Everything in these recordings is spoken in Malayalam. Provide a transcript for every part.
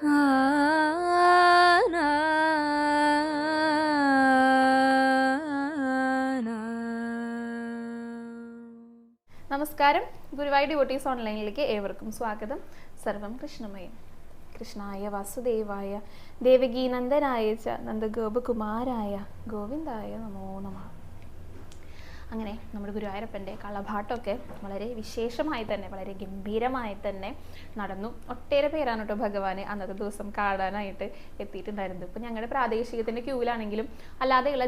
നമസ്കാരം. ഗുരുവായൂർ ഡിവോട്ടീസ് ഓൺലൈനിലേക്ക് ഏവർക്കും സ്വാഗതം. സർവം കൃഷ്ണമയം. കൃഷ്ണായ വാസുദേവായ ദേവകീനന്ദനായ ച നന്ദഗോപകുമാരായ ഗോവിന്ദായ നമോ നമഃ. അങ്ങനെ നമ്മുടെ ഗുരുവായൂരപ്പൻ്റെ കളഭാട്ടമൊക്കെ വളരെ വിശേഷമായി തന്നെ, വളരെ ഗംഭീരമായി തന്നെ നടന്നു. ഒട്ടേറെ പേരാണ് കേട്ടോ ഭഗവാനെ അന്നത്തെ ദിവസം കാണാനായിട്ട് എത്തിയിട്ടുണ്ടായിരുന്നത്. ഇപ്പം ഞങ്ങളുടെ പ്രാദേശികത്തിൻ്റെ ക്യൂവിലാണെങ്കിലും അല്ലാതെയുള്ള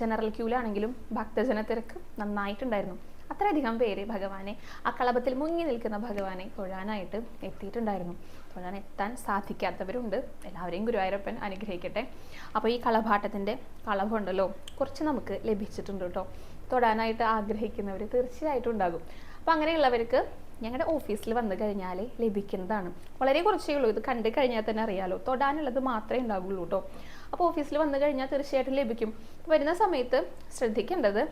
ജനറൽ ക്യൂവിലാണെങ്കിലും ഭക്തജന തിരക്ക് നന്നായിട്ടുണ്ടായിരുന്നു. അത്രയധികം പേര് ഭഗവാനെ, ആ കളഭത്തിൽ മുങ്ങി നിൽക്കുന്ന ഭഗവാനെ തൊഴാനായിട്ട് എത്തിയിട്ടുണ്ടായിരുന്നു. തൊഴാൻ എത്താൻ സാധിക്കാത്തവരുണ്ട്. എല്ലാവരെയും ഗുരുവായൂരപ്പൻ അനുഗ്രഹിക്കട്ടെ. അപ്പോൾ ഈ കളഭാട്ടത്തിൻ്റെ കളഭമുണ്ടല്ലോ, കുറച്ച് നമുക്ക് ലഭിച്ചിട്ടുണ്ട് കേട്ടോ. തൊടാനായിട്ട് ആഗ്രഹിക്കുന്നവർ തീർച്ചയായിട്ടും ഉണ്ടാകും. അപ്പോൾ അങ്ങനെയുള്ളവർക്ക് ഞങ്ങളുടെ ഓഫീസിൽ വന്നു കഴിഞ്ഞാൽ ലഭിക്കുന്നതാണ്. വളരെ കുറച്ചേ ഉള്ളൂ. ഇത് കണ്ടു കഴിഞ്ഞാൽ തന്നെ അറിയാലോ, തൊടാനുള്ളത് മാത്രമേ ഉണ്ടാകുള്ളൂ കേട്ടോ. അപ്പോൾ ഓഫീസിൽ വന്നു കഴിഞ്ഞാൽ തീർച്ചയായിട്ടും ലഭിക്കും. വരുന്ന സമയത്ത് ശ്രദ്ധിക്കേണ്ടത്,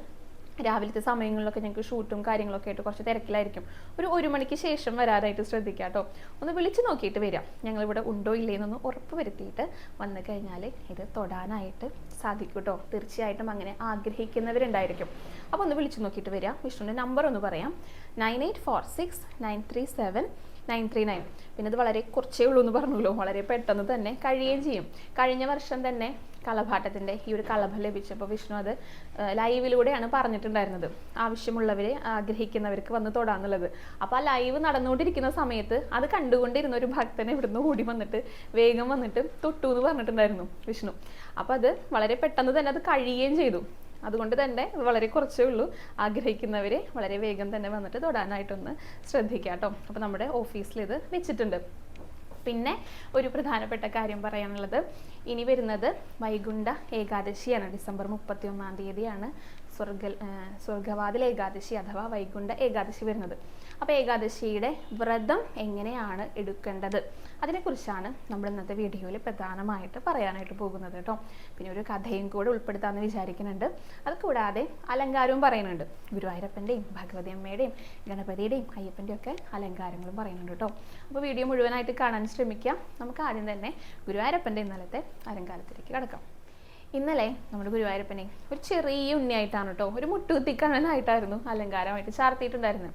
രാവിലത്തെ സമയങ്ങളിലൊക്കെ ഞങ്ങൾക്ക് ഷൂട്ടും കാര്യങ്ങളൊക്കെ ആയിട്ട് കുറച്ച് തിരക്കിലായിരിക്കും. ഒരു മണിക്ക് ശേഷം വരാനായിട്ട് ശ്രദ്ധിക്കുക കേട്ടോ. ഒന്ന് വിളിച്ച് നോക്കിയിട്ട് വരാം. ഞങ്ങളിവിടെ ഉണ്ടോ ഇല്ലേന്നൊന്ന് ഉറപ്പ് വരുത്തിയിട്ട് വന്നു കഴിഞ്ഞാൽ ഇത് തൊടാനായിട്ട് സാധിക്കും കേട്ടോ. തീർച്ചയായിട്ടും അങ്ങനെ ആഗ്രഹിക്കുന്നവരുണ്ടായിരിക്കും. അപ്പോൾ ഒന്ന് വിളിച്ച് നോക്കിയിട്ട് വരിക. വിഷ്ണുവിൻ്റെ നമ്പർ ഒന്ന് പറയാം: 9846937939. പിന്നെ ഇത് വളരെ കുറച്ചേ ഉള്ളൂ എന്ന് പറഞ്ഞല്ലോ, വളരെ പെട്ടെന്ന് തന്നെ കഴിയുകയും ചെയ്യും. കഴിഞ്ഞ വർഷം തന്നെ കളഭാട്ടത്തിൻ്റെ ഈ ഒരു കളഭം ലഭിച്ചപ്പോൾ വിഷ്ണു അത് ലൈവിലൂടെയാണ് പറഞ്ഞിട്ടുണ്ടായിരുന്നത്. ആവശ്യമുള്ളവരെ, ആഗ്രഹിക്കുന്നവർക്ക് വന്ന് തൊടാന്നുള്ളത്. അപ്പോൾ ആ ലൈവ് നടന്നുകൊണ്ടിരിക്കുന്ന സമയത്ത് അത് കണ്ടുകൊണ്ടിരുന്ന ഒരു ഭക്തനെ ഇവിടുന്ന് ഓടി വന്നിട്ട് വേഗം വന്നിട്ട് തൊട്ടു എന്ന് പറഞ്ഞിട്ടുണ്ടായിരുന്നു വിഷ്ണു. അപ്പോൾ അത് വളരെ പെട്ടെന്ന് തന്നെ അത് കഴിയുകയും ചെയ്തു. അതുകൊണ്ട് തന്നെ വളരെ കുറച്ചേ ഉള്ളൂ. ആഗ്രഹിക്കുന്നവരെ വളരെ വേഗം തന്നെ വന്നിട്ട് തൊടാനായിട്ടൊന്ന് ശ്രദ്ധിക്കുക കേട്ടോ. അപ്പോൾ നമ്മുടെ ഓഫീസിൽ ഇത് വെച്ചിട്ടുണ്ട്. പിന്നെ ഒരു പ്രധാനപ്പെട്ട കാര്യം പറയാനുള്ളത്, ഇനി വരുന്നത് വൈകുണ്ഠ ഏകാദശിയാണ്. ഡിസംബർ 31-ാം തീയതിയാണ് സ്വർഗവാതിൽ ഏകാദശി അഥവാ വൈകുണ്ഠ ഏകാദശി വരുന്നത്. അപ്പോൾ ഏകാദശിയുടെ വ്രതം എങ്ങനെയാണ് എടുക്കേണ്ടത്, അതിനെക്കുറിച്ചാണ് നമ്മൾ ഇന്നത്തെ വീഡിയോയിൽ പ്രധാനമായിട്ട് പറയാനായിട്ട് പോകുന്നത് കേട്ടോ. പിന്നെ ഒരു കഥയും കൂടെ ഉൾപ്പെടുത്താമെന്ന് വിചാരിക്കുന്നുണ്ട്. അത് കൂടാതെ അലങ്കാരവും പറയുന്നുണ്ട്. ഗുരുവായൂരപ്പൻ്റെയും ഭഗവതി അമ്മയുടെയും ഗണപതിയുടെയും അയ്യപ്പൻ്റെയും ഒക്കെ അലങ്കാരങ്ങളും പറയുന്നുണ്ട് കേട്ടോ. അപ്പോൾ വീഡിയോ മുഴുവനായിട്ട് കാണാൻ ശ്രമിക്കാം. നമുക്ക് ആദ്യം തന്നെ ഗുരുവായൂരപ്പൻ്റെ ഇന്നലത്തെ അലങ്കാരത്തിലേക്ക് കടക്കാം. ഇന്നലെ നമ്മുടെ ഗുരുവായൂരപ്പനെ ഒരു ചെറിയ ഉണ്ണിയായിട്ടാണ് കേട്ടോ, ഒരു മുട്ടുകുത്തിക്കണ്ണനായിട്ടായിരുന്നു അലങ്കാരമായിട്ട് ചാർത്തിയിട്ടുണ്ടായിരുന്നത്.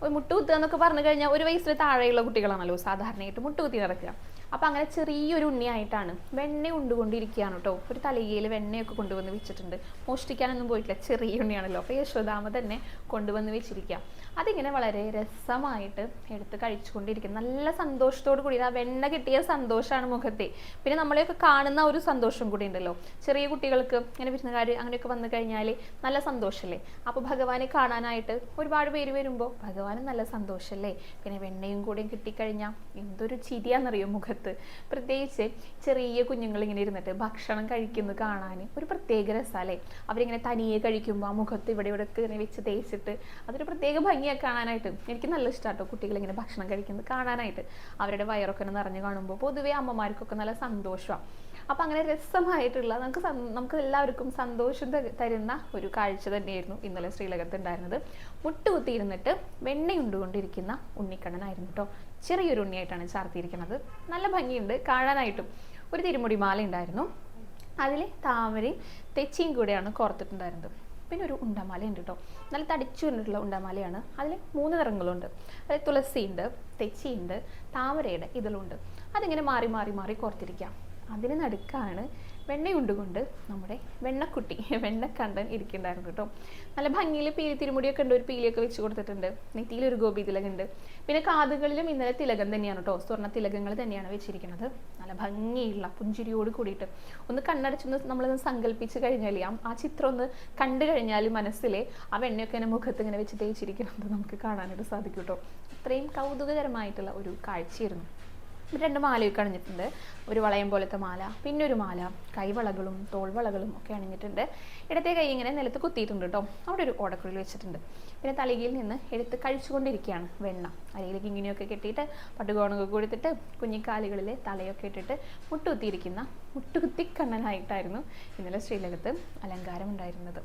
ഒരു മുട്ടുകുത്തുക എന്നൊക്കെ പറഞ്ഞു കഴിഞ്ഞാൽ 1 വയസ്സിൽ താഴെയുള്ള കുട്ടികളാണല്ലോ സാധാരണയായിട്ട് മുട്ടുകുത്തി നടക്കുക. അപ്പം അങ്ങനെ ചെറിയൊരു ഉണ്ണിയായിട്ടാണ് വെണ്ണ കൊണ്ടുകൊണ്ടിരിക്കുകയാണ് കേട്ടോ. ഒരു തലയിൽ വെണ്ണയൊക്കെ കൊണ്ടുവന്ന് വെച്ചിട്ടുണ്ട്. മോഷ്ടിക്കാനൊന്നും പോയിട്ടില്ല, ചെറിയ ഉണ്ണിയാണല്ലോ. അപ്പോൾ യശോദാമ്മ തന്നെ കൊണ്ടുവന്ന് വെച്ചിരിക്കുക. അതിങ്ങനെ വളരെ രസമായിട്ട് എടുത്ത് കഴിച്ചുകൊണ്ടിരിക്കും. നല്ല സന്തോഷത്തോടു കൂടി, ആ വെണ്ണ കിട്ടിയ സന്തോഷമാണ് മുഖത്തെ. പിന്നെ നമ്മളെയൊക്കെ കാണുന്ന ഒരു സന്തോഷം കൂടി ഉണ്ടല്ലോ. ചെറിയ കുട്ടികൾക്ക് ഇങ്ങനെ വിരുന്നുകാർ അങ്ങനെയൊക്കെ വന്നു കഴിഞ്ഞാൽ നല്ല സന്തോഷമല്ലേ. അപ്പോൾ ഭഗവാനെ കാണാനായിട്ട് ഒരുപാട് പേര് വരുമ്പോൾ ഭഗവാനും നല്ല സന്തോഷമല്ലേ. പിന്നെ വെണ്ണയും കൂടെയും കിട്ടിക്കഴിഞ്ഞാൽ എന്തൊരു ചിരിയാണെന്നറിയോ മുഖത്ത്. പ്രത്യേകിച്ച് ചെറിയ കുഞ്ഞുങ്ങൾ ഇങ്ങനെ ഇരുന്നിട്ട് ഭക്ഷണം കഴിക്കുന്നത് കാണാൻ ഒരു പ്രത്യേക രസമല്ലേ. അവരിങ്ങനെ തനിയെ കഴിക്കുമ്പോൾ ആ മുഖത്ത് ഇവിടെ ഇങ്ങനെ വെച്ച് തേച്ചിട്ട് അതൊരു പ്രത്യേക ഭംഗിയൊക്കെ കാണാനായിട്ട് എനിക്ക് നല്ല ഇഷ്ടമാട്ടോ. കുട്ടികളിങ്ങനെ ഭക്ഷണം കഴിക്കുന്നത് കാണാനായിട്ട് അവരുടെ വയറൊക്കെ നിറഞ്ഞു കാണുമ്പോൾ പൊതുവെ അമ്മമാർക്കൊക്കെ നല്ല സന്തോഷമാണ്. അപ്പം അങ്ങനെ രസമായിട്ടുള്ള നമുക്ക് എല്ലാവർക്കും സന്തോഷം തരുന്ന ഒരു കാഴ്ച തന്നെയായിരുന്നു ഇന്നലെ ശ്രീലകത്ത് ഉണ്ടായിരുന്നത്. മുട്ടുകുത്തിയിരുന്നിട്ട് വെണ്ണയുണ്ടുകൊണ്ടിരിക്കുന്ന ഉണ്ണിക്കണ്ണനായിരുന്നു കേട്ടോ. ചെറിയൊരു ഉണ്ണിയായിട്ടാണ് ചാർത്തിയിരിക്കുന്നത്. നല്ല ഭംഗിയുണ്ട് കാണാനായിട്ടും. ഒരു തിരുമുടി മാല ഉണ്ടായിരുന്നു, അതിൽ താമരയും തെച്ചിയും കൂടെയാണ് കോർത്തിട്ടുണ്ടായിരുന്നത്. പിന്നെ ഒരു ഉണ്ടമാല ഉണ്ട് കേട്ടോ, നല്ല തടിച്ചു കൊണ്ടിട്ടുള്ള ഉണ്ടമാലയാണ്. അതിൽ 3 നിറങ്ങളുണ്ട്. അതായത് തുളസിയുണ്ട്, തെച്ചിയുണ്ട്, താമരയുടെ ഇതിലുണ്ട്. അതിങ്ങനെ മാറി മാറി മാറി കോർത്തിരിക്കാം. അതിന് നടുക്കാണ് വെണ്ണയുണ്ടുകൊണ്ട് നമ്മുടെ വെണ്ണക്കുട്ടി, വെണ്ണക്കണ്ടൻ ഇരിക്കുന്നുണ്ടായിരുന്നു കേട്ടോ. നല്ല ഭംഗിയിൽ തിരുമുടിയൊക്കെ ഉണ്ട്, ഒരു പീലിയൊക്കെ വെച്ച് കൊടുത്തിട്ടുണ്ട്. നെറ്റിയിലൊരു ഗോപി തിലകുണ്ട്. പിന്നെ കാതുകളിലും ഇന്നലെ തിലകം തന്നെയാണ് കേട്ടോ, സ്വർണ്ണ തിലകങ്ങൾ തന്നെയാണ് വെച്ചിരിക്കുന്നത്. നല്ല ഭംഗിയുള്ള പുഞ്ചിരിയോട് കൂടിയിട്ട് ഒന്ന് കണ്ണടച്ചൊന്ന് നമ്മളൊന്ന് സങ്കല്പിച്ച് കഴിഞ്ഞാൽ ആ ചിത്രം ഒന്ന് കണ്ടു കഴിഞ്ഞാൽ മനസ്സിലെ ആ വെണ്ണയൊക്കെ ഇങ്ങനെ മുഖത്ത് ഇങ്ങനെ വെച്ച് തേച്ചിരിക്കുന്നത് നമുക്ക് കാണാനായിട്ട് സാധിക്കും കേട്ടോ. അത്രയും കൗതുകകരമായിട്ടുള്ള ഒരു കാഴ്ചയായിരുന്നു. 2 മാലയൊക്കെ അണിഞ്ഞിട്ടുണ്ട്. ഒരു വളയം പോലത്തെ മാല, പിന്നെ ഒരു മാല, കൈവളകളും തോൾവളകളും ഒക്കെ അണിഞ്ഞിട്ടുണ്ട്. ഇടത്തെ കൈ ഇങ്ങനെ നിലത്ത് കുത്തിയിട്ടുണ്ട് കേട്ടോ. അവിടെ ഒരു ഓടക്കുഴൽ വെച്ചിട്ടുണ്ട്. പിന്നെ തലയിൽ നിന്ന് എടുത്ത് കഴിച്ചുകൊണ്ടിരിക്കുകയാണ് വെണ്ണ. അരയിലേക്ക് ഇങ്ങനെയൊക്കെ കെട്ടിയിട്ട് പട്ടുകോണൊക്കെ കൊടുത്തിട്ട് കുഞ്ഞിക്കാലുകളിൽ തലയൊക്കെ ഇട്ടിട്ട് മുട്ടുകുത്തിയിരിക്കുന്ന മുട്ടുകുത്തിക്കണ്ണനായിട്ടായിരുന്നു ഇന്നലെ ശ്രീലകത്ത് അലങ്കാരം ഉണ്ടായിരുന്നത്.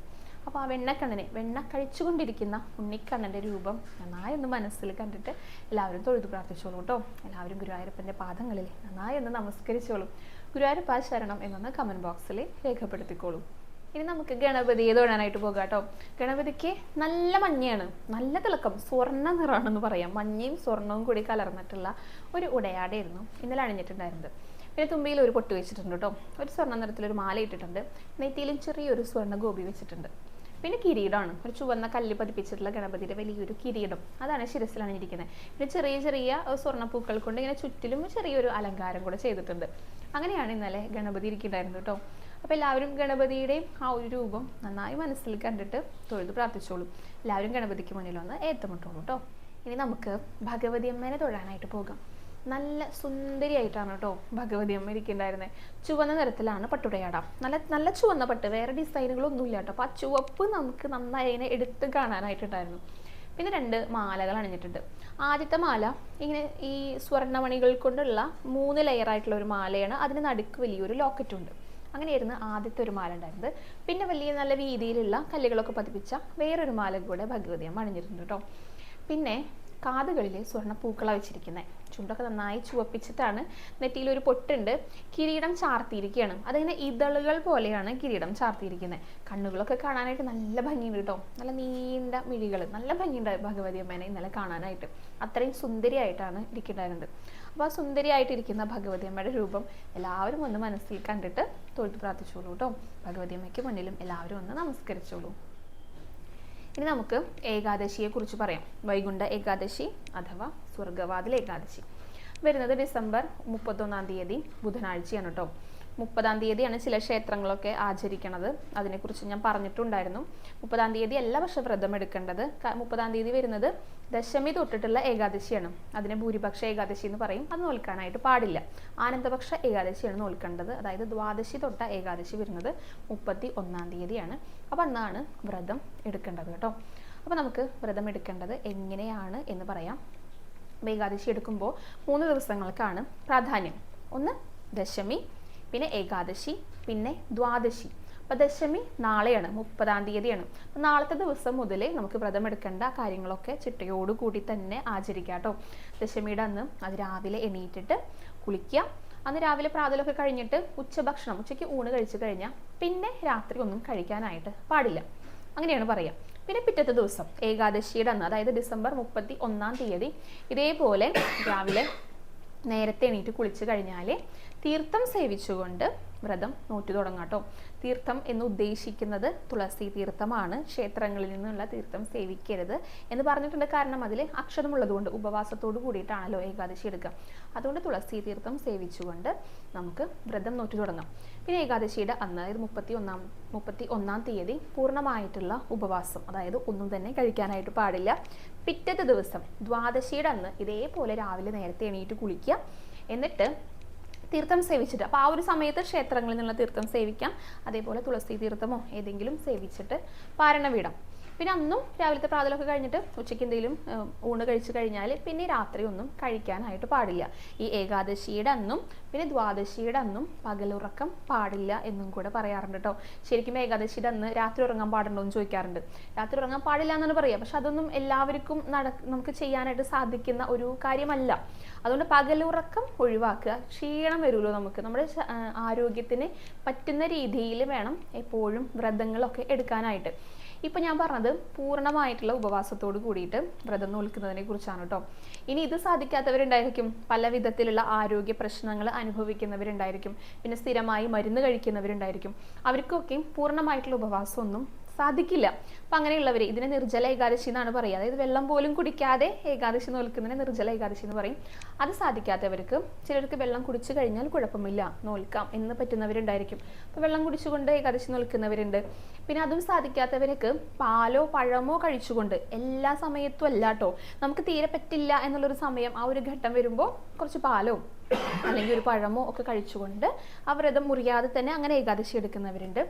അപ്പോൾ ആ വെണ്ണ കഴിച്ചുകൊണ്ടിരിക്കുന്ന ഉണ്ണിക്കണ്ണൻ്റെ രൂപം നന്നായി ഒന്ന് മനസ്സിൽ കണ്ടിട്ട് എല്ലാവരും തൊഴുതു പ്രാർത്ഥിച്ചോളൂ കേട്ടോ. എല്ലാവരും ഗുരുവായൂരപ്പൻ്റെ പാദങ്ങളിൽ നന്നായി ഒന്ന് നമസ്കരിച്ചോളൂ. ഗുരുവായൂരപ്പ ശരണം എന്നൊന്ന് കമൻറ്റ് ബോക്സിൽ രേഖപ്പെടുത്തിക്കോളൂ. ഇനി നമുക്ക് ഗണപതിയെ തൊഴാനായിട്ട് പോകാം കേട്ടോ. ഗണപതിക്ക് നല്ല മഞ്ഞയാണ്, നല്ല തിളക്കം, സ്വർണ്ണ നിറമാണെന്ന് പറയാം. മഞ്ഞയും സ്വർണവും കൂടി കലർന്നിട്ടുള്ള ഒരു ഉടയാടയായിരുന്നു ഇന്നലെ അണിഞ്ഞിട്ടുണ്ടായിരുന്നത്. പിന്നെ തുമ്പിയിൽ ഒരു പൊട്ട് വെച്ചിട്ടുണ്ട് കേട്ടോ. ഒരു സ്വർണ്ണ നിറത്തിലൊരു മാല ഇട്ടിട്ടുണ്ട്. നെറ്റിയിലും ചെറിയൊരു സ്വർണ്ണ ഗോപി വെച്ചിട്ടുണ്ട്. പിന്നെ കിരീടമാണ്, ഒരു ചുവന്ന കല്ല് പതിപ്പിച്ചിട്ടുള്ള ഗണപതിയുടെ വലിയൊരു കിരീടം, അതാണ് ശിരസിലാണ് ഇരിക്കുന്നത്. പിന്നെ ചെറിയ ചെറിയ സ്വർണ്ണപ്പൂക്കൾ കൊണ്ട് ഇങ്ങനെ ചുറ്റിലും ചെറിയൊരു അലങ്കാരം കൂടെ ചെയ്തിട്ടുണ്ട്. അങ്ങനെയാണ് ഇന്നലെ ഗണപതി ഇരിക്കുന്നുണ്ടായിരുന്നു കേട്ടോ. അപ്പോൾ എല്ലാവരും ഗണപതിയുടെയും ആ ഒരു രൂപം നന്നായി മനസ്സിൽ കണ്ടിട്ട് തൊഴുത് പ്രാർത്ഥിച്ചോളൂ. എല്ലാവരും ഗണപതിക്ക് മുന്നിൽ വന്ന് ഏത്തമിട്ടോളൂ കേട്ടോ. ഇനി നമുക്ക് ഭഗവതി അമ്മേനെ തൊഴാനായിട്ട് പോകാം. നല്ല സുന്ദരിയായിട്ടാണ് കേട്ടോ ഭഗവതി അമ്മ ഇരിക്കുന്നുണ്ടായിരുന്നത്. ചുവന്ന നിറത്തിലാണ് പട്ടുടയാട, നല്ല ചുവന്ന പട്ട്, വേറെ ഡിസൈനുകളൊന്നും ഇല്ല കേട്ടോ. അപ്പോൾ ആ ചുവപ്പ് നമുക്ക് നന്നായി അതിനെ എടുത്ത് കാണാനായിട്ടുണ്ടായിരുന്നു. പിന്നെ 2 മാലകൾ അണിഞ്ഞിട്ടുണ്ട്. ആദ്യത്തെ മാല ഇങ്ങനെ ഈ സ്വർണ്ണമണികൾ കൊണ്ടുള്ള 3 ലെയറായിട്ടുള്ള ഒരു മാലയാണ്. അതിന് നടുക്ക് വലിയൊരു ലോക്കറ്റുണ്ട്. അങ്ങനെയായിരുന്നു ആദ്യത്തെ ഒരു മാല ഉണ്ടായിരുന്നത്. പിന്നെ വലിയ നല്ല വീതിയിലുള്ള കല്ലുകളൊക്കെ പതിപ്പിച്ച വേറൊരു മാല കൂടെ ഭഗവതി അമ്മ അണിഞ്ഞിട്ടുണ്ട് കേട്ടോ. പിന്നെ കാതുകളിൽ സ്വർണ്ണ പൂക്കളാണ് വെച്ചിരിക്കുന്നത്. ചുണ്ടൊക്കെ നന്നായി ചുവപ്പിച്ചിട്ടാണ്. നെറ്റിയിലൊരു പൊട്ടുണ്ട്. കിരീടം ചാർത്തിയിരിക്കുകയാണ്. അതിങ്ങനെ ഇതളുകൾ പോലെയാണ് കിരീടം ചാർത്തിയിരിക്കുന്നത്. കണ്ണുകളൊക്കെ കാണാനായിട്ട് നല്ല ഭംഗിയുണ്ട് കേട്ടോ. നല്ല നീണ്ട മിഴികൾ, നല്ല ഭംഗിയുണ്ട് ഭഗവതി അമ്മേനെ ഇന്നലെ കാണാനായിട്ട്. അത്രയും സുന്ദരിയായിട്ടാണ് ഇരിക്കുന്നുണ്ടായിരുന്നത്. അപ്പോൾ ആ സുന്ദരിയായിട്ടിരിക്കുന്ന ഭഗവതി അമ്മയുടെ രൂപം എല്ലാവരും ഒന്ന് മനസ്സിൽ കണ്ടിട്ട് തൊഴുത് പ്രാർത്ഥിച്ചോളൂ കേട്ടോ. ഭഗവതി അമ്മയ്ക്ക് മുന്നിലും എല്ലാവരും ഒന്ന് നമസ്കരിച്ചോളൂ. ഇനി നമുക്ക് ഏകാദശിയെക്കുറിച്ച് പറയാം. വൈകുണ്ഠ ഏകാദശി അഥവാ സ്വർഗവാതിൽ ഏകാദശി വരുന്നത് ഡിസംബർ 31-ാം തീയതി ബുധനാഴ്ചയാണ് കേട്ടോ. 30-ാം തീയതിയാണ് ചില ക്ഷേത്രങ്ങളൊക്കെ ആചരിക്കണത്. അതിനെക്കുറിച്ച് ഞാൻ പറഞ്ഞിട്ടുണ്ടായിരുന്നു. 30-ാം തീയതി എല്ലാ വർഷവും വ്രതം എടുക്കേണ്ടത്. 30-ാം തീയതി വരുന്നത് ദശമി തൊട്ടിട്ടുള്ള ഏകാദശിയാണ്. അതിനെ ഭൂരിപക്ഷ ഏകാദശി എന്ന് പറയും. അത് നോൽക്കാനായിട്ട് പാടില്ല. ആനന്ദപക്ഷ ഏകാദശിയാണ് നോൽക്കേണ്ടത്. അതായത് ദ്വാദശി തൊട്ട ഏകാദശി വരുന്നത് 31-ാം തീയതിയാണ്. അപ്പോൾ അന്നാണ് വ്രതം എടുക്കേണ്ടത് കേട്ടോ. അപ്പോൾ നമുക്ക് വ്രതം എടുക്കേണ്ടത് എങ്ങനെയാണ് എന്ന് പറയാം. ഏകാദശി എടുക്കുമ്പോൾ 3 ദിവസങ്ങൾക്കാണ് പ്രാധാന്യം. ഒന്ന് ദശമി, പിന്നെ ഏകാദശി, പിന്നെ ദ്വാദശി. അപ്പോൾ ദശമി നാളെയാണ്, 30-ാം തീയതിയാണ്. അപ്പോൾ നാളത്തെ ദിവസം മുതൽ നമുക്ക് വ്രതം എടുക്കേണ്ട കാര്യങ്ങളൊക്കെ ചിട്ടയോടുകൂടി തന്നെ ആചരിക്കാം കേട്ടോ. ദശമിയുടെ അന്ന് അത് രാവിലെ എണീറ്റിട്ട് കുളിക്കുക. അന്ന് രാവിലെ പ്രാതലൊക്കെ കഴിഞ്ഞിട്ട് ഉച്ചയ്ക്ക് ഊണ് കഴിച്ചു കഴിഞ്ഞാൽ പിന്നെ രാത്രി ഒന്നും കഴിക്കാനായിട്ട് പാടില്ല. അങ്ങനെയാണ് പറയുക. പിന്നെ പിറ്റത്തെ ദിവസം ഏകാദശിയുടെ അന്ന്, അതായത് ഡിസംബർ 31-ാം തീയതി ഇതേപോലെ രാവിലെ നേരത്തെ എണീറ്റ് കുളിച്ചു കഴിഞ്ഞാൽ തീർത്ഥം സേവിച്ചുകൊണ്ട് വ്രതം നോറ്റു തുടങ്ങാം കേട്ടോ. തീർത്ഥം എന്ന് ഉദ്ദേശിക്കുന്നത് തുളസി തീർത്ഥമാണ്. ക്ഷേത്രങ്ങളിൽ നിന്നുള്ള തീർത്ഥം സേവിക്കരുത് എന്ന് പറഞ്ഞിട്ടുണ്ട്. കാരണം അതിൽ അക്ഷതമുള്ളതുകൊണ്ട് ഉപവാസത്തോട് കൂടിയിട്ടാണല്ലോ ഏകാദശി എടുക്കുക. അതുകൊണ്ട് തുളസി തീർത്ഥം സേവിച്ചുകൊണ്ട് നമുക്ക് വ്രതം നോറ്റു തുടങ്ങാം. പിന്നെ ഏകാദശിയുടെ അന്ന്, അതായത് 31-ാം തീയതി പൂർണ്ണമായിട്ടുള്ള ഉപവാസം, അതായത് ഒന്നും തന്നെ കഴിക്കാനായിട്ട് പാടില്ല. പിറ്റത്തെ ദിവസം ദ്വാദശിയുടെ അന്ന് ഇതേപോലെ രാവിലെ നേരത്തെ എണീറ്റ് കുളിക്കുക. എന്നിട്ട് തീർത്ഥം സേവിച്ചിട്ട്, അപ്പോൾ ആ ഒരു സമയത്ത് ക്ഷേത്രങ്ങളിൽ നിന്നുള്ള തീർത്ഥം സേവിക്കാം. അതേപോലെ തുളസി തീർത്ഥമോ ഏതെങ്കിലും സേവിച്ചിട്ട് പാരണ വീടാം. പിന്നെ അന്നും രാവിലത്തെ പ്രാതലൊക്കെ കഴിഞ്ഞിട്ട് ഉച്ചയ്ക്ക് എന്തെങ്കിലും ഊണ് കഴിച്ചു കഴിഞ്ഞാൽ പിന്നെ രാത്രി ഒന്നും കഴിക്കാനായിട്ട് പാടില്ല. ഈ ഏകാദശിയുടെ അന്നും പിന്നെ ദ്വാദശിയുടെ അന്നും പകലുറക്കം പാടില്ല എന്നും കൂടെ പറയാറുണ്ട് കേട്ടോ. ശരിക്കും ഏകാദശിയുടെ അന്ന് രാത്രി ഉറങ്ങാൻ പാടുണ്ടോ എന്ന് ചോദിക്കാറുണ്ട്. രാത്രി ഉറങ്ങാൻ പാടില്ല എന്നാണ് പറയുക. പക്ഷെ അതൊന്നും എല്ലാവർക്കും നമുക്ക് ചെയ്യാനായിട്ട് സാധിക്കുന്ന ഒരു കാര്യമല്ല. അതുകൊണ്ട് പകലുറക്കം ഒഴിവാക്കുക. ക്ഷീണം വരുമല്ലോ നമുക്ക്. നമ്മുടെ ആരോഗ്യത്തിന് പറ്റുന്ന രീതിയിൽ വേണം എപ്പോഴും വ്രതങ്ങളൊക്കെ എടുക്കാനായിട്ട്. ഇപ്പം ഞാൻ പറഞ്ഞത് പൂർണ്ണമായിട്ടുള്ള ഉപവാസത്തോട് കൂടിയിട്ട് വ്രതം നോൽക്കുന്നതിനെ കുറിച്ചാണ് കേട്ടോ. ഇനി ഇത് സാധിക്കാത്തവരുണ്ടായിരിക്കും, പല വിധത്തിലുള്ള ആരോഗ്യ പ്രശ്നങ്ങൾ അനുഭവിക്കുന്നവരുണ്ടായിരിക്കും, പിന്നെ സ്ഥിരമായി മരുന്ന് കഴിക്കുന്നവരുണ്ടായിരിക്കും. അവർക്കൊക്കെ പൂർണ്ണമായിട്ടുള്ള ഉപവാസമൊന്നും സാധിക്കില്ല. അപ്പം അങ്ങനെയുള്ളവർ ഇതിനെ നിർജ്ജല ഏകാദശി എന്നാണ് പറയുക. അതായത് വെള്ളം പോലും കുടിക്കാതെ ഏകാദശി നോൽക്കുന്നതിനെ നിർജ്ജല ഏകാദശി എന്ന് പറയും. അത് സാധിക്കാത്തവർക്ക്, ചിലർക്ക് വെള്ളം കുടിച്ചു കഴിഞ്ഞാൽ കുഴപ്പമില്ല, നോൽക്കാം എന്ന് പറ്റുന്നവരുണ്ടായിരിക്കും. അപ്പോൾ വെള്ളം കുടിച്ചുകൊണ്ട് ഏകാദശി നോൽക്കുന്നവരുണ്ട്. പിന്നെ അതും സാധിക്കാത്തവർക്ക് പാലോ പഴമോ കഴിച്ചുകൊണ്ട്, എല്ലാ സമയത്തും അല്ല കേട്ടോ, നമുക്ക് തീരെ പറ്റില്ല എന്നുള്ളൊരു സമയം, ആ ഒരു ഘട്ടം വരുമ്പോൾ കുറച്ച് പാലോ അല്ലെങ്കിൽ ഒരു പഴമോ ഒക്കെ കഴിച്ചുകൊണ്ട് ആ വ്രതം മുറിയാതെ തന്നെ അങ്ങനെ ഏകാദശി എടുക്കുന്നവരുണ്ട്.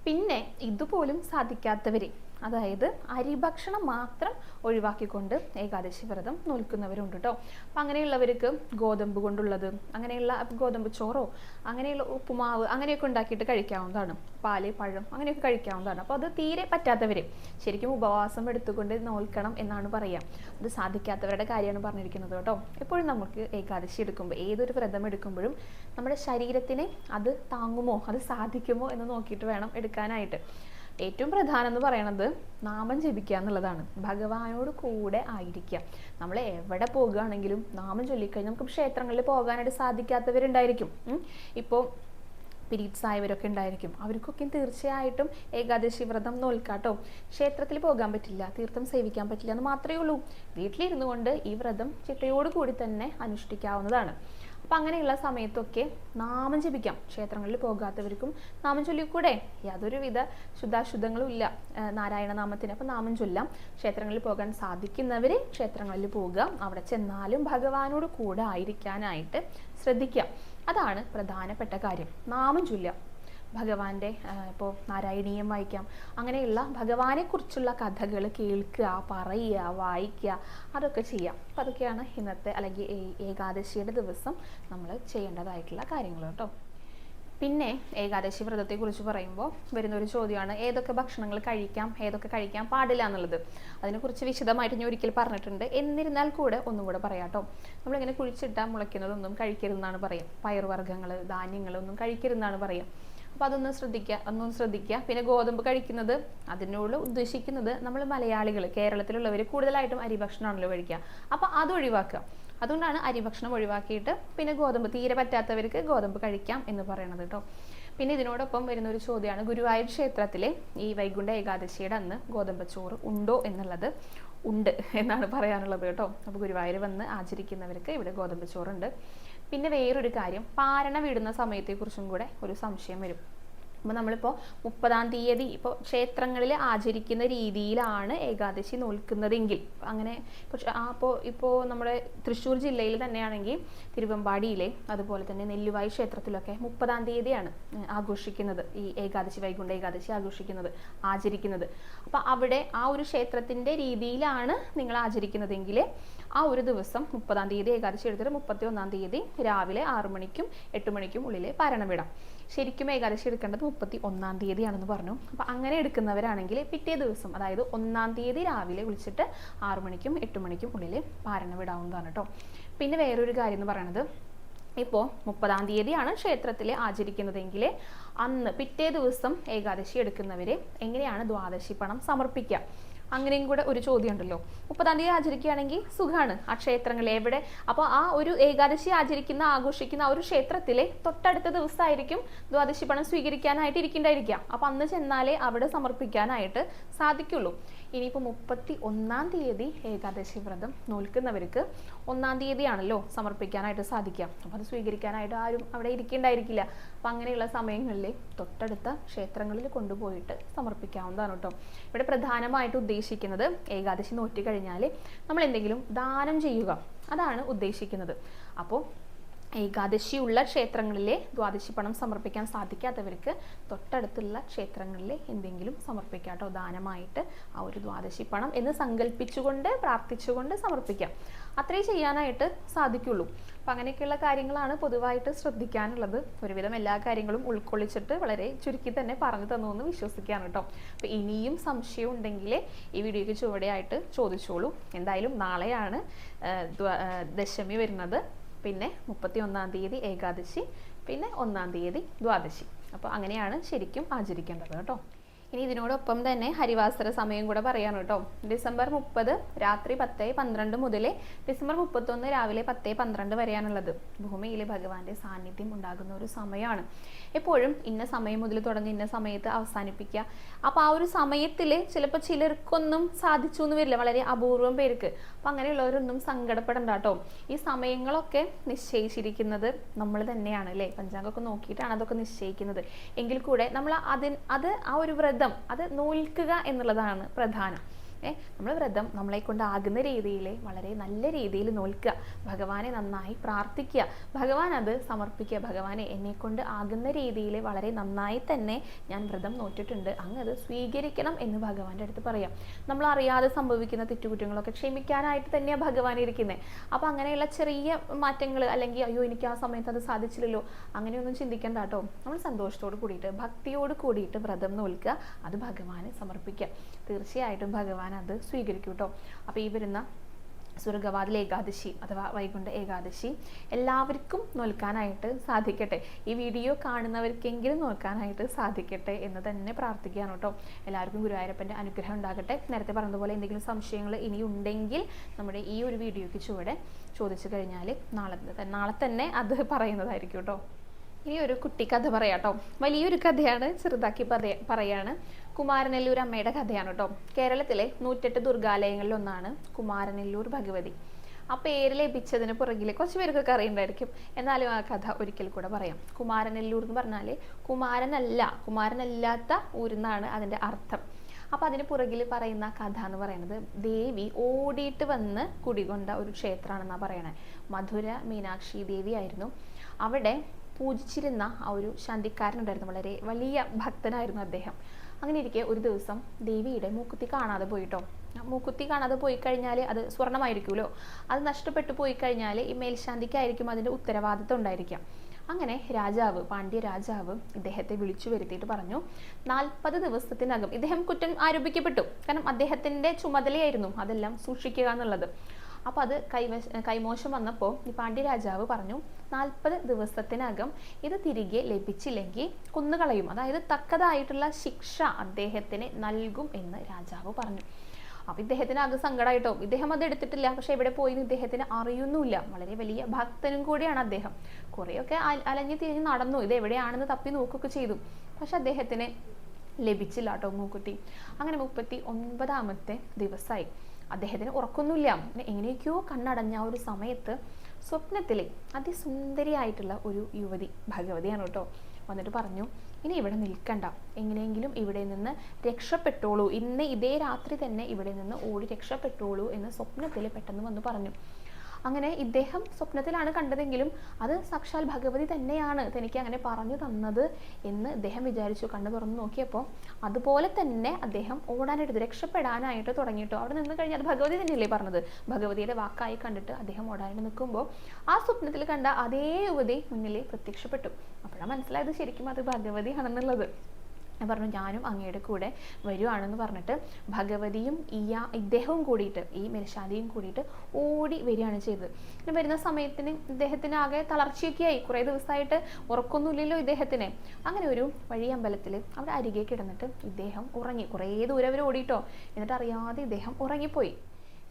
പിന്നെ ഇതുപോലും സാധിക്കാത്തവർ അതായത് അരിഭക്ഷണം മാത്രം ഒഴിവാക്കിക്കൊണ്ട് ഏകാദശി വ്രതം നോൽക്കുന്നവരുണ്ട് കേട്ടോ. അപ്പം അങ്ങനെയുള്ളവർക്ക് ഗോതമ്പ് കൊണ്ടുള്ളത്, അങ്ങനെയുള്ള ഗോതമ്പ് ചോറോ അങ്ങനെയുള്ള ഉപ്പുമാവ് അങ്ങനെയൊക്കെ ഉണ്ടാക്കിയിട്ട് കഴിക്കാവുന്നതാണ്. പാല്, പഴം അങ്ങനെയൊക്കെ കഴിക്കാവുന്നതാണ്. അപ്പോൾ അത് തീരെ പറ്റാത്തവർ ശരിക്കും ഉപവാസം എടുത്തുകൊണ്ട് നോൽക്കണം എന്നാണ് പറയുക. അത് സാധിക്കാത്തവരുടെ കാര്യമാണ് പറഞ്ഞിരിക്കുന്നത് കേട്ടോ. എപ്പോഴും നമുക്ക് ഏകാദശി എടുക്കുമ്പോൾ, ഏതൊരു വ്രതം എടുക്കുമ്പോഴും നമ്മുടെ ശരീരത്തിന് അത് താങ്ങുമോ, അത് സാധിക്കുമോ എന്ന് നോക്കിയിട്ട് വേണം എടുക്കാനായിട്ട്. ഏറ്റവും പ്രധാനം എന്ന് പറയണത് നാമം ജപിക്കുക എന്നുള്ളതാണ്. ഭഗവാനോട് കൂടെ ആയിരിക്കുക. നമ്മൾ എവിടെ പോകുകയാണെങ്കിലും നാമം ചൊല്ലിക്കഴിഞ്ഞാൽ നമുക്ക് ക്ഷേത്രങ്ങളിൽ പോകാനായിട്ട് സാധിക്കാത്തവരുണ്ടായിരിക്കും. ഇപ്പോൾ പീരീഡ്സ് ആയവരൊക്കെ ഉണ്ടായിരിക്കും. അവർക്കൊക്കെ തീർച്ചയായിട്ടും ഏകാദശി വ്രതം നോൽക്കാട്ടോ. ക്ഷേത്രത്തിൽ പോകാൻ പറ്റില്ല, തീർത്ഥം സേവിക്കാൻ പറ്റില്ല എന്ന് മാത്രമേ ഉള്ളൂ. വീട്ടിലിരുന്നു കൊണ്ട് ഈ വ്രതം ചിട്ടയോടുകൂടി തന്നെ അനുഷ്ഠിക്കാവുന്നതാണ്. അപ്പം അങ്ങനെയുള്ള സമയത്തൊക്കെ നാമം ജപിക്കാം. ക്ഷേത്രങ്ങളിൽ പോകാത്തവർക്കും നാമം ചൊല്ലിക്കൂടെ? യാതൊരുവിധ ശുദ്ധാശുദ്ധങ്ങളും ഇല്ല നാരായണ നാമത്തിന്. അപ്പം നാമം ചൊല്ലാം. ക്ഷേത്രങ്ങളിൽ പോകാൻ സാധിക്കുന്നവർ ക്ഷേത്രങ്ങളിൽ പോവുക. അവിടെ ചെന്നാലും ഭഗവാനോട് കൂടെ ആയിരിക്കാനായിട്ട് ശ്രദ്ധിക്കുക. അതാണ് പ്രധാനപ്പെട്ട കാര്യം. നാമം ചൊല്ലുക, ഭഗവാന്റെ ഇപ്പോൾ നാരായണീയം വായിക്കാം. അങ്ങനെയുള്ള ഭഗവാനെക്കുറിച്ചുള്ള കഥകൾ കേൾക്കുക, പറയുക, വായിക്കുക, അതൊക്കെ ചെയ്യാം. അപ്പം അതൊക്കെയാണ് ഇന്നത്തെ അല്ലെങ്കിൽ ഏകാദശിയുടെ ദിവസം നമ്മൾ ചെയ്യേണ്ടതായിട്ടുള്ള കാര്യങ്ങൾ കേട്ടോ. പിന്നെ ഏകാദശി വ്രതത്തെക്കുറിച്ച് പറയുമ്പോൾ വരുന്നൊരു ചോദ്യമാണ് ഏതൊക്കെ ഭക്ഷണങ്ങൾ കഴിക്കാം, ഏതൊക്കെ കഴിക്കാൻ പാടില്ല എന്നുള്ളത്. അതിനെക്കുറിച്ച് വിശദമായിട്ട് ഞാൻ ഒരിക്കൽ പറഞ്ഞിട്ടുണ്ട്. എന്നിരുന്നാൽ കൂടെ ഒന്നും കൂടെ പറയാം കേട്ടോ. നമ്മളിങ്ങനെ കുഴിച്ചിട്ടാൽ മുളയ്ക്കുന്നതൊന്നും കഴിക്കരുതെന്നാണ് പറയുക. പയറുവർഗ്ഗങ്ങൾ, ധാന്യങ്ങൾ ഒന്നും കഴിക്കരുതെന്നാണ് പറയുക. അപ്പോൾ അതൊന്നും ശ്രദ്ധിക്കുക. പിന്നെ ഗോതമ്പ് കഴിക്കുന്നത്, അതിനോട് ഉദ്ദേശിക്കുന്നത് നമ്മൾ മലയാളികൾ, കേരളത്തിലുള്ളവർ കൂടുതലായിട്ടും അരിഭക്ഷണമാണല്ലോ കഴിക്കുക. അപ്പോൾ അത് ഒഴിവാക്കുക. അതുകൊണ്ടാണ് അരിഭക്ഷണം ഒഴിവാക്കിയിട്ട് പിന്നെ ഗോതമ്പ് തീരെ പറ്റാത്തവർക്ക് ഗോതമ്പ് കഴിക്കാം എന്ന് പറയണത് കേട്ടോ. പിന്നെ ഇതിനോടൊപ്പം വരുന്ന ഒരു ചോദ്യമാണ് ഗുരുവായൂർ ക്ഷേത്രത്തിലെ ഈ വൈകുണ്ഠ ഏകാദശിയുടെ അന്ന് ഗോതമ്പ് ചോറ് ഉണ്ടോ എന്നുള്ളത്. ഉണ്ട് എന്നാണ് പറയാനുള്ളത് കേട്ടോ. അപ്പോൾ ഗുരുവായൂർ വന്ന് ആചരിക്കുന്നവർക്ക് ഇവിടെ ഗോതമ്പ് ചോറുണ്ട്. പിന്നെ വേറൊരു കാര്യം, പാരണ വിടുന്ന സമയത്തെക്കുറിച്ചും കൂടെ ഒരു സംശയം വരും. അപ്പോൾ നമ്മളിപ്പോൾ 30-ാം തീയതി ഇപ്പോൾ ക്ഷേത്രങ്ങളിൽ ആചരിക്കുന്ന രീതിയിലാണ് ഏകാദശി നോൽക്കുന്നതെങ്കിൽ, അങ്ങനെ ഇപ്പോൾ നമ്മുടെ തൃശ്ശൂർ ജില്ലയിൽ തന്നെയാണെങ്കിൽ തിരുവമ്പാടിയിലെ അതുപോലെ തന്നെ നെല്ലുവായി ക്ഷേത്രത്തിലൊക്കെ 30-ാം തീയതിയാണ് ആഘോഷിക്കുന്നത് ഈ ഏകാദശി, വൈകുണ്ഠ ഏകാദശി ആചരിക്കുന്നത്. അപ്പോൾ അവിടെ ആ ഒരു ക്ഷേത്രത്തിൻ്റെ രീതിയിലാണ് നിങ്ങൾ ആചരിക്കുന്നതെങ്കിൽ ആ ഒരു ദിവസം 30-ാം തീയതി ഏകാദശി എടുത്തിട്ട് 31-ാം തീയതി രാവിലെ 6 മണിക്കും 8 മണിക്കും ഉള്ളിൽ പാരണം വിടാം. ശരിക്കും ഏകാദശി എടുക്കേണ്ടത് 31-ാം തീയതിയാണെന്ന് പറഞ്ഞു. അപ്പം അങ്ങനെ എടുക്കുന്നവരാണെങ്കിൽ പിറ്റേ ദിവസം, അതായത് 1-ാം തീയതി രാവിലെ വിളിച്ചിട്ട് 6 മണിക്കും 8 മണിക്കും ഉള്ളിൽ പാരണം വിടാവുന്നതാണ് കേട്ടോ. പിന്നെ വേറൊരു കാര്യം എന്ന് പറയുന്നത്, ഇപ്പോൾ 30-ാം തീയതിയാണ് ക്ഷേത്രത്തിൽ ആചരിക്കുന്നതെങ്കിൽ അന്ന് പിറ്റേ ദിവസം ഏകാദശി എടുക്കുന്നവർ എങ്ങനെയാണ് ദ്വാദശി പണം സമർപ്പിക്കുക? അങ്ങനെയും കൂടെ ഒരു ചോദ്യം ഉണ്ടല്ലോ. 30-ാം തീയതി ആചരിക്കുകയാണെങ്കിൽ സുഖമാണ്. ആ ക്ഷേത്രങ്ങളിൽ എവിടെ, അപ്പോൾ ആ ഒരു ഏകാദശി ആഘോഷിക്കുന്ന ആ ഒരു ക്ഷേത്രത്തിലെ തൊട്ടടുത്ത ദിവസമായിരിക്കും ദ്വാദശി പണം സ്വീകരിക്കാനായിട്ട് ഇരിക്കണ്ടായിരിക്കുക. അപ്പോൾ അന്ന് ചെന്നാലേ അവിടെ സമർപ്പിക്കാനായിട്ട് സാധിക്കുള്ളൂ. ഇനിയിപ്പോൾ 31-ാം തീയതി ഏകാദശി വ്രതം നോൽക്കുന്നവർക്ക് 1-ാം തീയതിയാണല്ലോ സമർപ്പിക്കാനായിട്ട് സാധിക്കുക. അപ്പോൾ അത് സ്വീകരിക്കാനായിട്ട് ആരും അവിടെ ഇരിക്കേണ്ടായിരിക്കില്ല. അപ്പം അങ്ങനെയുള്ള സമയങ്ങളിൽ തൊട്ടടുത്ത ക്ഷേത്രങ്ങളിൽ കൊണ്ടുപോയിട്ട് സമർപ്പിക്കാവുന്നതാണ് കേട്ടോ. ഇവിടെ പ്രധാനമായിട്ട് ഉദ്ദേശിക്കുന്നത് ഏകാദശി നോറ്റി കഴിഞ്ഞാൽ നമ്മൾ എന്തെങ്കിലും ദാനം ചെയ്യുക, അതാണ് ഉദ്ദേശിക്കുന്നത്. അപ്പോൾ ഏകാദശിയുള്ള ക്ഷേത്രങ്ങളിലെ ദ്വാദശി പണം സമർപ്പിക്കാൻ സാധിക്കാത്തവർക്ക് തൊട്ടടുത്തുള്ള ക്ഷേത്രങ്ങളിൽ എന്തെങ്കിലും സമർപ്പിക്കാം കേട്ടോ. ദാനമായിട്ട് ആ ഒരു ദ്വാദശി പണം എന്ന് സങ്കല്പിച്ചുകൊണ്ട് പ്രാർത്ഥിച്ചുകൊണ്ട് സമർപ്പിക്കാം. അത്രേ ചെയ്യാനായിട്ട് സാധിക്കുള്ളൂ. അപ്പം അങ്ങനെയൊക്കെയുള്ള കാര്യങ്ങളാണ് പൊതുവായിട്ട് ശ്രദ്ധിക്കാനുള്ളത്. ഒരുവിധം എല്ലാ കാര്യങ്ങളും ഉൾക്കൊള്ളിച്ചിട്ട് വളരെ ചുരുക്കി തന്നെ പറഞ്ഞു തന്നു എന്ന് വിശ്വസിക്കുകയാണ് കേട്ടോ. അപ്പം ഇനിയും സംശയം ഉണ്ടെങ്കിൽ ഈ വീഡിയോയ്ക്ക് ചുവടെയായിട്ട് ചോദിച്ചോളൂ. എന്തായാലും നാളെയാണ് ദശമി വരുന്നത്. പിന്നെ 31-ാം തീയതി ഏകാദശി, പിന്നെ 1-ാം തീയതി ദ്വാദശി. അപ്പോൾ അങ്ങനെയാണ് ശരിക്കും ആചരിക്കേണ്ടത് കേട്ടോ. ഇനി ഇതിനോടൊപ്പം തന്നെ ഹരിവാസര സമയം കൂടെ പറയാണ് കേട്ടോ. ഡിസംബർ 30 രാത്രി 10:12 മുതൽ ഡിസംബർ 31 രാവിലെ 10:12 വരെയാണുള്ളത്. ഭൂമിയിൽ ഭഗവാന്റെ സാന്നിധ്യം ഉണ്ടാകുന്ന ഒരു സമയമാണ്. എപ്പോഴും ഇന്ന സമയം മുതൽ തുടങ്ങി ഇന്ന സമയത്ത് അവസാനിപ്പിക്കുക. അപ്പോൾ ആ ഒരു സമയത്തിൽ ചിലപ്പോൾ ചിലർക്കൊന്നും സാധിച്ചു എന്ന് വരില്ല, വളരെ അപൂർവം പേർക്ക്. അപ്പം അങ്ങനെയുള്ളവരൊന്നും സങ്കടപ്പെടണ്ട കേട്ടോ. ഈ സമയങ്ങളൊക്കെ നിശ്ചയിച്ചിരിക്കുന്നത് നമ്മൾ തന്നെയാണ് അല്ലേ. പഞ്ചാംഗമൊക്കെ നോക്കിയിട്ടാണ് അതൊക്കെ നിശ്ചയിക്കുന്നത്. എങ്കിൽ കൂടെ നമ്മൾ അത് ആ ഒരു വ്രതം അത് നോൽക്കുക എന്നുള്ളതാണ് പ്രധാനം. നമ്മൾ വ്രതം നമ്മളെ കൊണ്ടാകുന്ന രീതിയിൽ വളരെ നല്ല രീതിയിൽ നോൽക്കുക, ഭഗവാനെ നന്നായി പ്രാർത്ഥിക്കുക, ഭഗവാൻ അത് സമർപ്പിക്കുക. ഭഗവാനെ എന്നെക്കൊണ്ട് ആകുന്ന രീതിയിൽ വളരെ നന്നായി തന്നെ ഞാൻ വ്രതം നോറ്റിട്ടുണ്ട്, അങ്ങ് അത് സ്വീകരിക്കണം എന്ന് ഭഗവാന്റെ അടുത്ത് പറയാം. നമ്മൾ അറിയാതെ സംഭവിക്കുന്ന തെറ്റുകുറ്റങ്ങളൊക്കെ ക്ഷമിക്കാനായിട്ട് തന്നെയാണ് ഭഗവാൻ ഇരിക്കുന്നത്. അപ്പം അങ്ങനെയുള്ള ചെറിയ മാറ്റങ്ങൾ, അല്ലെങ്കിൽ അയ്യോ എനിക്ക് ആ സമയത്ത് അത് സാധിച്ചില്ലല്ലോ, അങ്ങനെയൊന്നും ചിന്തിക്കേണ്ട കേട്ടോ. നമ്മൾ സന്തോഷത്തോട് കൂടിയിട്ട് ഭക്തിയോട് കൂടിയിട്ട് വ്രതം നോൽക്കുക, അത് ഭഗവാന് സമർപ്പിക്കുക. തീർച്ചയായിട്ടും ഭഗവാൻ അത് സ്വീകരിക്കും കേട്ടോ. അപ്പോൾ ഈ വരുന്ന സ്വർഗവാതിൽ ഏകാദശി അഥവാ വൈകുണ്ഠ ഏകാദശി എല്ലാവർക്കും നോൽക്കാനായിട്ട് സാധിക്കട്ടെ. ഈ വീഡിയോ കാണുന്നവർക്കെങ്കിലും നോൽക്കാനായിട്ട് സാധിക്കട്ടെ എന്ന് തന്നെ പ്രാർത്ഥിക്കുകയാണ് കേട്ടോ. എല്ലാവർക്കും ഗുരുവായൂരപ്പൻ്റെ അനുഗ്രഹം ഉണ്ടാകട്ടെ. നേരത്തെ പറഞ്ഞതുപോലെ എന്തെങ്കിലും സംശയങ്ങൾ ഇനി ഉണ്ടെങ്കിൽ നമ്മുടെ ഈ ഒരു വീഡിയോയ്ക്ക് ചുവടെ ചോദിച്ചു കഴിഞ്ഞാൽ നാളെ തന്നെ അത് പറയുന്നതായിരിക്കും കേട്ടോ. ഇനി ഒരു കുട്ടിക്കഥ പറയാട്ടോ. വലിയൊരു കഥയാണ്, ചെറുതാക്കി പറയാണ്. കുമാരനെല്ലൂർ അമ്മയുടെ കഥയാണ് കേട്ടോ. കേരളത്തിലെ 108 ദുർഗാലയങ്ങളിൽ ഒന്നാണ് കുമാരനെല്ലൂർ ഭഗവതി. ആ പേര് ലഭിച്ചതിന് പുറകിൽ കുറച്ച് പേർക്കൊക്കെ അറിയണ്ടായിരിക്കും, എന്നാലും ആ കഥ ഒരിക്കൽ കൂടെ പറയാം. കുമാരനെല്ലൂർ എന്ന് പറഞ്ഞാൽ കുമാരനല്ലാത്ത ഊരെന്നാണ് അതിൻ്റെ അർത്ഥം. അപ്പം അതിന് പുറകിൽ പറയുന്ന കഥ എന്ന് പറയുന്നത് ദേവി ഓടിയിട്ട് വന്ന് കുടികൊണ്ട ഒരു ക്ഷേത്രമാണെന്നാണ് പറയണേ. മധുര മീനാക്ഷി ദേവി ആയിരുന്നു. അവിടെ പൂജിച്ചിരുന്ന ആ ഒരു ശാന്തിക്കാരനുണ്ടായിരുന്നു, വളരെ വലിയ ഭക്തനായിരുന്നു അദ്ദേഹം. അങ്ങനെ ഇരിക്കെ ഒരു ദിവസം ദേവിയുടെ മൂക്കുത്തി കാണാതെ പോയിട്ടോ. മൂക്കുത്തി കാണാതെ പോയി കഴിഞ്ഞാൽ അത് സ്വർണ്ണമായിരിക്കുമല്ലോ, അത് നഷ്ടപ്പെട്ടു പോയി കഴിഞ്ഞാൽ ഈ മേൽശാന്തിക്കായിരിക്കും അതിൻ്റെ ഉത്തരവാദിത്വം ഉണ്ടായിരിക്കാം. അങ്ങനെ പാണ്ഡ്യ രാജാവ് ഇദ്ദേഹത്തെ വിളിച്ചു വരുത്തിയിട്ട് പറഞ്ഞു, 40 ദിവസത്തിനകം ഇദ്ദേഹം കുറ്റം ആരോപിക്കപ്പെട്ടു. കാരണം അദ്ദേഹത്തിൻ്റെ ചുമതലയായിരുന്നു അതെല്ലാം സൂക്ഷിക്കുക എന്നുള്ളത്. അപ്പോൾ അത് കൈമോശം വന്നപ്പോൾ ഈ പാണ്ഡ്യ രാജാവ് പറഞ്ഞു, 40 ദിവസത്തിനകം ഇത് തിരികെ ലഭിച്ചില്ലെങ്കിൽ കൊന്നുകളയും, അതായത് തക്കതായിട്ടുള്ള ശിക്ഷ അദ്ദേഹത്തിന് നൽകും എന്ന് രാജാവ് പറഞ്ഞു. അപ്പോൾ ഇദ്ദേഹത്തിന് ആകെ സങ്കടമായിട്ടോ. ഇദ്ദേഹം അത് എടുത്തിട്ടില്ല, പക്ഷെ എവിടെ പോയി ഇദ്ദേഹത്തിന് അറിയുന്നുമില്ല. വളരെ വലിയ ഭക്തനും കൂടിയാണ് അദ്ദേഹം. കുറേയൊക്കെ അലഞ്ഞു തിരിഞ്ഞ് നടന്നു, ഇത് എവിടെയാണെന്ന് തപ്പി നോക്കുകയൊക്കെ ചെയ്തു, പക്ഷെ അദ്ദേഹത്തിന് ലഭിച്ചില്ല കേട്ടോ മൂക്കുത്തി. അങ്ങനെ 39ാമത്തെ ദിവസമായി. അദ്ദേഹത്തിന് ഉറക്കൊന്നുമില്ല. എങ്ങനെയൊക്കെയോ കണ്ണടഞ്ഞ ഒരു സമയത്ത് സ്വപ്നത്തിൽ അതിസുന്ദരിയായിട്ടുള്ള ഒരു യുവതി, ഭഗവതിയാണ് കേട്ടോ, വന്നിട്ട് പറഞ്ഞു, ഇനി ഇവിടെ നിൽക്കണ്ട, എങ്ങനെയെങ്കിലും ഇവിടെ നിന്ന് രക്ഷപ്പെട്ടോളൂ, ഇന്ന് ഇതേ രാത്രി തന്നെ ഇവിടെ നിന്ന് ഓടി രക്ഷപ്പെട്ടോളൂ എന്ന് സ്വപ്നത്തിൽ പെട്ടെന്ന് വന്ന് പറഞ്ഞു. അങ്ങനെ ഇദ്ദേഹം സ്വപ്നത്തിലാണ് കണ്ടതെങ്കിലും അത് സാക്ഷാൽ ഭഗവതി തന്നെയാണ് തനിക്ക് അങ്ങനെ പറഞ്ഞു തന്നത് എന്ന് ഇദ്ദേഹം വിചാരിച്ചു. കണ്ണു തുറന്ന് നോക്കിയപ്പോൾ അതുപോലെ തന്നെ അദ്ദേഹം ഓടാനായിട്ട് രക്ഷപ്പെടാനായിട്ട് തുടങ്ങിയിട്ടോ. അവിടെ നിന്ന് കഴിഞ്ഞാൽ അത് ഭഗവതി തന്നെയല്ലേ പറഞ്ഞത്, ഭഗവതിയുടെ വാക്കായി കണ്ടിട്ട് അദ്ദേഹം ഓടാനായിട്ട് നിൽക്കുമ്പോൾ ആ സ്വപ്നത്തിൽ കണ്ട അതേ യുവതി മുന്നിൽ പ്രത്യക്ഷപ്പെട്ടു. അപ്പോഴാണ് മനസ്സിലായത് ശരിക്കും അത് ഭഗവതിയാണെന്നുള്ളത്. ഞാൻ പറഞ്ഞു, ഞാനും അങ്ങയുടെ കൂടെ വരുവാണെന്ന് പറഞ്ഞിട്ട് ഭഗവതിയും ഇദ്ദേഹവും കൂടിയിട്ട്, ഈ മേൽശാന്തിയും കൂടിയിട്ട് ഓടി വരികയാണ് ചെയ്തത്. പിന്നെ വരുന്ന സമയത്തിന് ഇദ്ദേഹത്തിന് ആകെ തളർച്ചയൊക്കെയായി, കുറേ ദിവസമായിട്ട് ഉറക്കൊന്നുമില്ലല്ലോ ഇദ്ദേഹത്തിന്. അങ്ങനെ ഒരു വഴിയമ്പലത്തിൽ അവിടെ അരികെ കിടന്നിട്ട് ഇദ്ദേഹം ഉറങ്ങി. കുറേ ദൂരം അവർ ഓടിയിട്ടോ, എന്നിട്ട് അറിയാതെ ഇദ്ദേഹം ഉറങ്ങിപ്പോയി.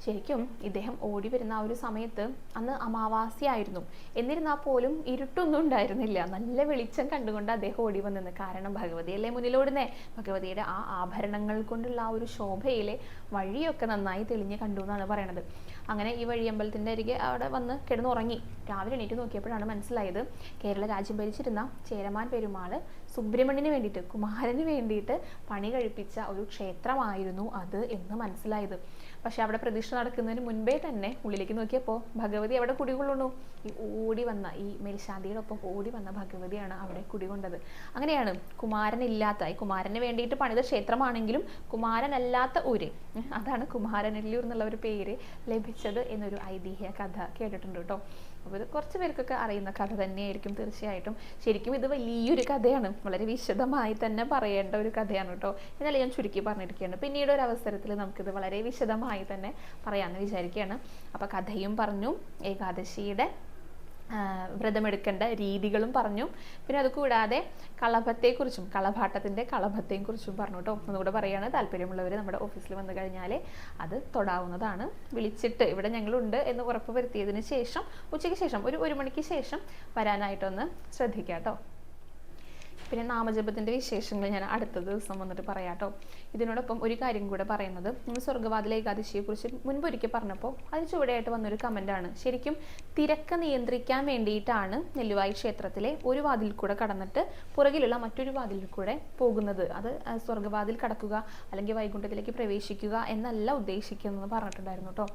ശരിക്കും ഇദ്ദേഹം ഓടി വരുന്ന ആ ഒരു സമയത്ത് അന്ന് അമാവാസ്യയായിരുന്നു. എന്നിരുന്നാൽ പോലും ഇരുട്ടൊന്നും ഉണ്ടായിരുന്നില്ല. നല്ല വെളിച്ചം കണ്ടുകൊണ്ട് അദ്ദേഹം ഓടി വന്നിരുന്നു. കാരണം ഭഗവതിയല്ലേ മുന്നിലോടുന്നേ. ഭഗവതിയുടെ ആ ആഭരണങ്ങൾ കൊണ്ടുള്ള ആ ഒരു ശോഭയിലെ വഴിയൊക്കെ നന്നായി തെളിഞ്ഞ് കണ്ടു എന്നാണ് പറയണത്. അങ്ങനെ ഈ വഴിയമ്പലത്തിൻ്റെ അരികെ അവിടെ വന്ന് കിടന്നുറങ്ങി. രാവിലെ എണീറ്റ് നോക്കിയപ്പോഴാണ് മനസ്സിലായത് കേരള രാജ്യം ഭരിച്ചിരുന്ന ചേരമാൻ പെരുമാൾ സുബ്രഹ്മണ്യന് വേണ്ടിയിട്ട്, കുമാരന് വേണ്ടിയിട്ട് പണി കഴിപ്പിച്ച ഒരു ക്ഷേത്രമായിരുന്നു അത് എന്ന് മനസ്സിലായത്. പക്ഷെ അവിടെ പ്രതിഷ്ഠ നടക്കുന്നതിന് മുൻപേ തന്നെ ഉള്ളിലേക്ക് നോക്കിയപ്പോൾ ഭഗവതി അവിടെ കുടികൊള്ളുന്നു. ഈ ഓടി വന്ന, ഈ മേൽശാന്തിയുടെ ഒപ്പം ഓടി വന്ന ഭഗവതിയാണ് അവിടെ കുടികൊണ്ടത്. അങ്ങനെയാണ് കുമാരനില്ലാത്ത, ഈ കുമാരന് വേണ്ടിയിട്ട് പണിത ക്ഷേത്രമാണെങ്കിലും കുമാരനല്ലാത്ത ഊര്, അതാണ് കുമാരനെല്ലൂർ എന്നുള്ള ഒരു പേര് ലഭിച്ചത് എന്നൊരു ഐതിഹ്യ കഥ കേട്ടിട്ടുണ്ട് കേട്ടോ. അപ്പോൾ ഇത് കുറച്ച് പേർക്കൊക്കെ അറിയുന്ന കഥ തന്നെയായിരിക്കും തീർച്ചയായിട്ടും. ശരിക്കും ഇത് വലിയൊരു കഥയാണ്, വളരെ വിശദമായി തന്നെ പറയേണ്ട ഒരു കഥയാണ് കേട്ടോ. എന്നാലും ഞാൻ ചുരുക്കി പറഞ്ഞിരിക്കുകയാണ്. പിന്നീട് ഒരു അവസരത്തിൽ നമുക്കിത് വളരെ വിശദമായി തന്നെ പറയാമെന്ന് വിചാരിക്കുകയാണ്. അപ്പോൾ കഥയും പറഞ്ഞു, ഏകാദശിയുടെ വ്രതമെടുക്കേണ്ട രീതികളും പറഞ്ഞു. പിന്നെ അത് കൂടാതെ കളഭത്തെക്കുറിച്ചും, കളഭാട്ടത്തിൻ്റെ കളഭത്തെയും കുറിച്ചും പറഞ്ഞു കേട്ടോ. ഒന്നുകൂടെ പറയുകയാണ്, താല്പര്യമുള്ളവർ നമ്മുടെ ഓഫീസിൽ വന്നു കഴിഞ്ഞാൽ അത് തൊടാവുന്നതാണ്. വിളിച്ചിട്ട് ഇവിടെ ഞങ്ങളുണ്ട് എന്ന് ഉറപ്പ് വരുത്തിയതിന് ശേഷം ഉച്ചയ്ക്ക് ശേഷം ഒരു മണിക്ക് ശേഷം വരാനായിട്ടൊന്ന് ശ്രദ്ധിക്കാം കേട്ടോ. പിന്നെ നാമജപത്തിൻ്റെ വിശേഷങ്ങൾ ഞാൻ അടുത്ത ദിവസം വന്നിട്ട് പറയാട്ടോ. ഇതിനോടൊപ്പം ഒരു കാര്യം കൂടെ പറയുന്നത്, നമ്മൾ സ്വർഗ്ഗവാതിൽ ഏകാദശിയെക്കുറിച്ച് മുൻപൊരിക്കൽ പറഞ്ഞപ്പോൾ അതിന് ചുവടെയായിട്ട് വന്നൊരു കമൻറ്റാണ്. ശരിക്കും തിരക്ക് നിയന്ത്രിക്കാൻ വേണ്ടിയിട്ടാണ് നെല്ലുവായി ക്ഷേത്രത്തിലെ ഒരു വാതിൽ കൂടെ കടന്നിട്ട് പുറകിലുള്ള മറ്റൊരു വാതിലിൽ കൂടെ പോകുന്നത്. അത് സ്വർഗ്ഗവാതിൽ കടക്കുക അല്ലെങ്കിൽ വൈകുണ്ഠത്തിലേക്ക് പ്രവേശിക്കുക എന്നല്ല ഉദ്ദേശിക്കുന്നത് പറഞ്ഞിട്ടുണ്ടായിരുന്നു കേട്ടോ.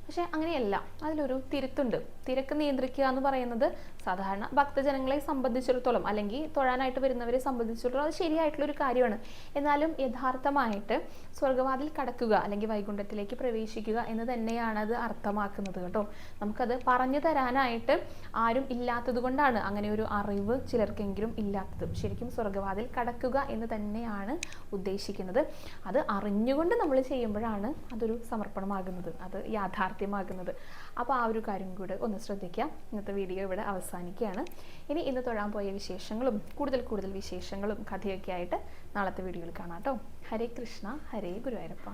പക്ഷെ അങ്ങനെയല്ല, അതിലൊരു തിരുത്തുണ്ട്. തിരക്ക് നിയന്ത്രിക്കുക എന്ന് പറയുന്നത് സാധാരണ ഭക്തജനങ്ങളെ സംബന്ധിച്ചിടത്തോളം അല്ലെങ്കിൽ തൊഴാനായിട്ട് വരുന്നവരെ സംബന്ധിച്ചിടത്തോളം അത് ശരിയായിട്ടുള്ളൊരു കാര്യമാണ്. എന്നാലും യഥാർത്ഥമായിട്ട് സ്വർഗ്ഗവാതിൽ കടക്കുക അല്ലെങ്കിൽ വൈകുണ്ഠത്തിലേക്ക് പ്രവേശിക്കുക എന്ന് തന്നെയാണ് അത് അർത്ഥമാക്കുന്നത് കേട്ടോ. നമുക്കത് പറഞ്ഞു തരാനായിട്ട് ആരും ഇല്ലാത്തത് കൊണ്ടാണ് അങ്ങനെ ഒരു അറിവ് ചിലർക്കെങ്കിലും ഇല്ലാത്തത്. ശരിക്കും സ്വർഗ്ഗവാതിൽ കടക്കുക എന്ന് തന്നെയാണ് ഉദ്ദേശിക്കുന്നത്. അത് അറിഞ്ഞുകൊണ്ട് നമ്മൾ ചെയ്യുമ്പോഴാണ് അതൊരു സമർപ്പണമാകുന്നത്, അത് യാഥാർത്ഥ്യമാകുന്നത്. അപ്പോൾ ആ ഒരു കാര്യം കൂടെ ഒന്ന് ശ്രദ്ധിക്കാം. ഇന്നത്തെ വീഡിയോ ഇവിടെ അവസാനിക്കുകയാണ്. ഇന്ന് തൊഴാൻ പോയ വിശേഷങ്ങളും കൂടുതൽ വിശേഷങ്ങളും കഥയൊക്കെ ആയിട്ട് നാളത്തെ വീഡിയോയിൽ കാണാം കേട്ടോ. ഹരേ കൃഷ്ണ, ഹരേ ഗുരുവായൂരപ്പ.